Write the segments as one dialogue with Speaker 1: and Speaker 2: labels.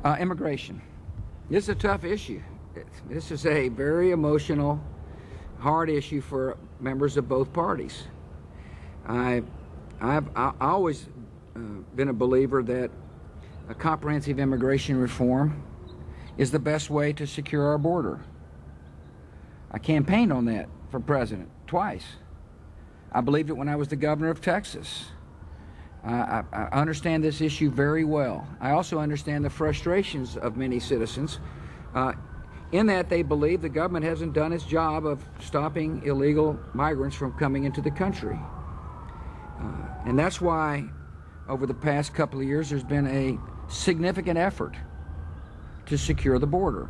Speaker 1: Immigration. This is a tough issue. This is a very emotional, hard issue for members of both parties. I've always been a believer that a comprehensive immigration reform is the best way to secure our border. I campaigned on that for president twice. I believed it when I was the governor of Texas. I understand this issue very well. I also understand the frustrations of many citizens in that they believe the government hasn't done its job of stopping illegal migrants from coming into the country. And that's why over the past couple of years there's been a significant effort to secure the border.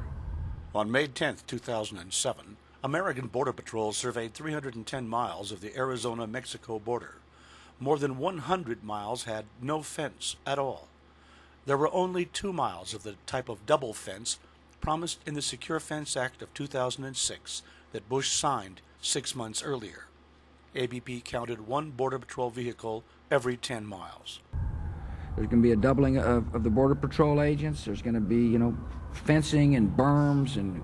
Speaker 2: On May 10, 2007, American Border Patrol surveyed 310 miles of the Arizona-Mexico border. More than 100 miles had no fence at all. There were only 2 miles of the type of double fence promised in the Secure Fence Act of 2006 that Bush signed 6 months earlier. ABP counted 1 Border Patrol vehicle every 10 miles.
Speaker 1: There's going to be a doubling of the Border Patrol agents. There's going to be, fencing and berms and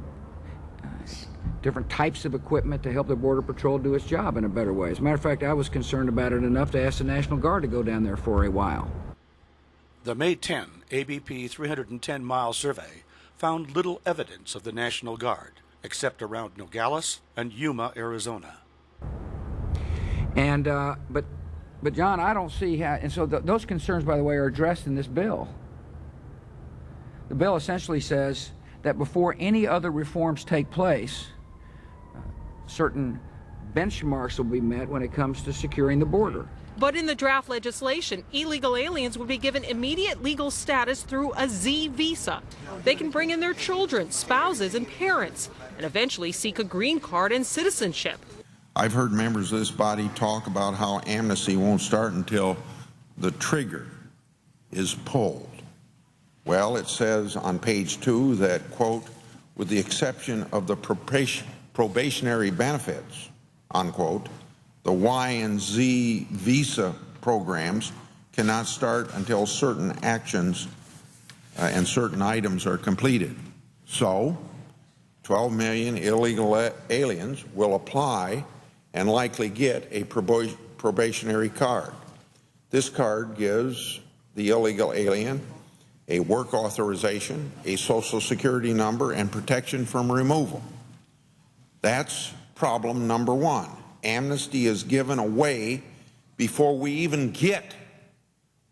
Speaker 1: different types of equipment to help the Border Patrol do its job in a better way. As a matter of fact, I was concerned about it enough to ask the National Guard to go down there for a while.
Speaker 2: The May 10 ABP 310-mile survey found little evidence of the National Guard, except around Nogales and Yuma, Arizona.
Speaker 1: And, but John, I don't see how, and so those concerns, by the way, are addressed in this bill. The bill essentially says that before any other reforms take place, certain benchmarks will be met when it comes to securing the border.
Speaker 3: But in the draft legislation, illegal aliens would be given immediate legal status through a Z visa. They can bring in their children, spouses, and parents, and eventually seek a green card and citizenship.
Speaker 4: I've heard members of this body talk about how amnesty won't start until the trigger is pulled. Well, it says on page 2 that, quote, with the exception of the probationary benefits, unquote, the Y and Z visa programs cannot start until certain actions and certain items are completed. So, 12 million illegal aliens will apply and likely get a probationary card. This card gives the illegal alien a work authorization, a Social Security number, and protection from removal. That's problem number 1. Amnesty is given away before we even get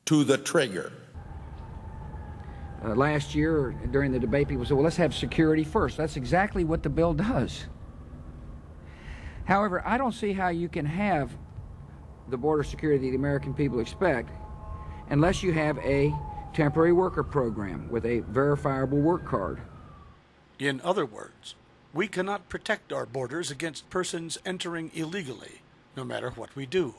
Speaker 4: to the trigger.
Speaker 1: Last year, during the debate, people said, well, let's have security first. That's exactly what the bill does. However, I don't see how you can have the border security the American people expect unless you have a temporary worker program with a verifiable work card.
Speaker 2: In other words, we cannot protect our borders against persons entering illegally, no matter what we do.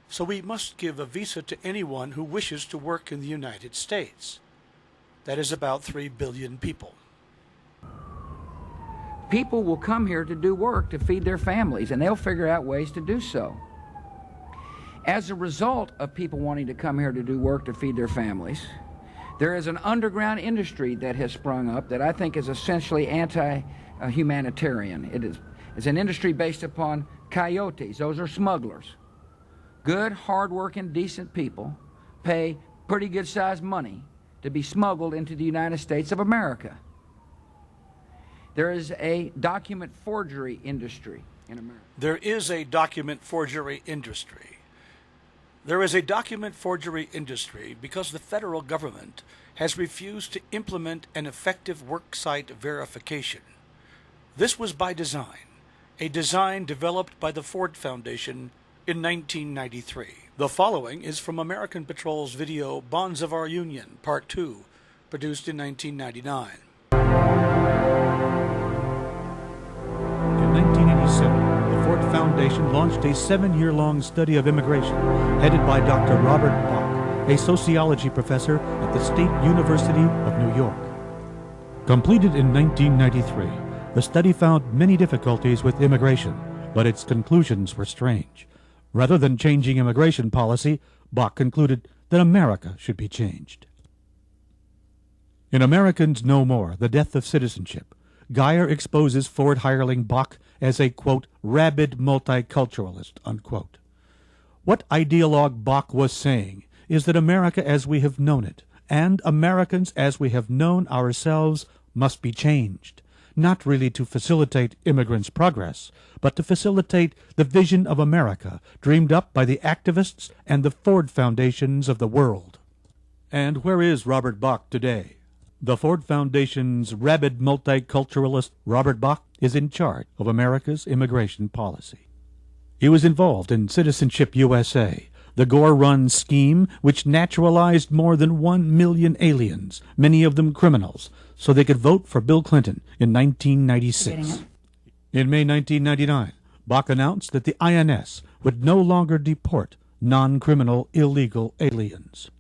Speaker 2: So we must give a visa to anyone who wishes to work in the United States. That is about 3 billion people.
Speaker 1: People will come here to do work to feed their families, and they'll figure out ways to do so. As a result of people wanting to come here to do work to feed their families, there is an underground industry that has sprung up that I think is essentially anti-humanitarian. It's an industry based upon coyotes. Those are smugglers. Good, hard-working, decent people pay pretty good-sized money to be smuggled into the United States of America. There is a document forgery industry in America.
Speaker 2: There is a document forgery industry. There is a document forgery industry because the federal government has refused to implement an effective worksite verification. This was by design, a design developed by the Ford Foundation in 1993. The following is from American Patrol's video Bonds of Our Union, Part 2, produced in 1999.
Speaker 5: In 1987, the Ford Foundation launched a 7-year-long study of immigration, headed by Dr. Robert Bach, a sociology professor at the State University of New York. Completed in 1993, the study found many difficulties with immigration, but its conclusions were strange. Rather than changing immigration policy, Bach concluded that America should be changed. In Americans No More, The Death of Citizenship, Geyer exposes Ford hireling Bach as a, quote, rabid multiculturalist, unquote. What ideologue Bach was saying is that America as we have known it, and Americans as we have known ourselves, must be changed, not really to facilitate immigrants' progress, but to facilitate the vision of America dreamed up by the activists and the Ford Foundations of the world. And where is Robert Bach today? The Ford Foundation's rabid multiculturalist Robert Bach is in charge of America's immigration policy. He was involved in Citizenship USA, the Gore-run scheme which naturalized more than 1 million aliens, many of them criminals, so they could vote for Bill Clinton in 1996. In May 1999, Bach announced that the INS would no longer deport non-criminal illegal aliens.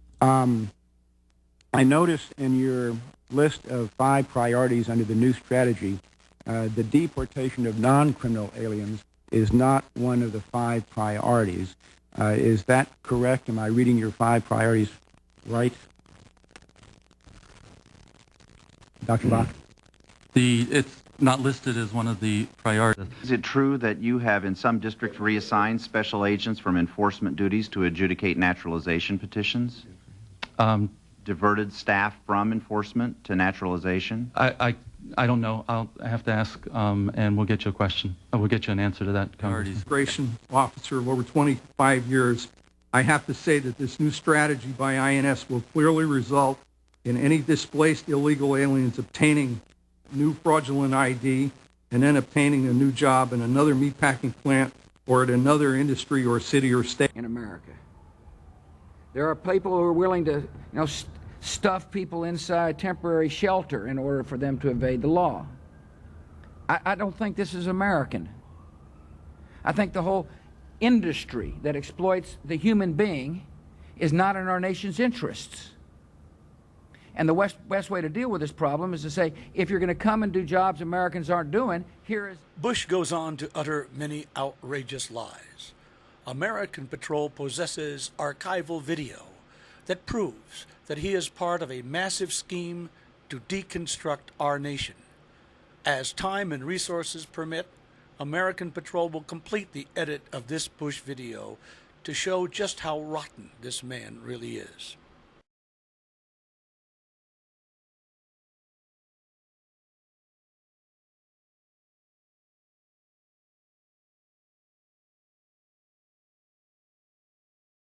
Speaker 6: I noticed in your list of 5 priorities under the new strategy, the deportation of non-criminal aliens is not one of the 5 priorities. Is that correct? Am I reading your 5 priorities right? Dr. Bach?
Speaker 7: It's not listed as one of the priorities.
Speaker 8: Is it true that you have in some districts reassigned special agents from enforcement duties to adjudicate naturalization petitions? Diverted staff from enforcement to naturalization?
Speaker 7: I don't know. I'll have to ask, and we'll get you a question. We'll get you an answer to that.
Speaker 9: Immigration officer of over 25 years, I have to say that this new strategy by INS will clearly result in any displaced illegal aliens obtaining new fraudulent ID and then obtaining a new job in another meatpacking plant or at another industry or city or state.
Speaker 1: In America, there are people who are willing to, stuff people inside temporary shelter in order for them to evade the law. I don't think this is American. I think the whole industry that exploits the human being is not in our nation's interests. And the best way to deal with this problem is to say, if you're going to come and do jobs Americans aren't doing, here is...
Speaker 2: Bush goes on to utter many outrageous lies. American Patrol possesses archival video that proves that he is part of a massive scheme to deconstruct our nation. As time and resources permit, American Patrol will complete the edit of this Bush video to show just how rotten this man really is.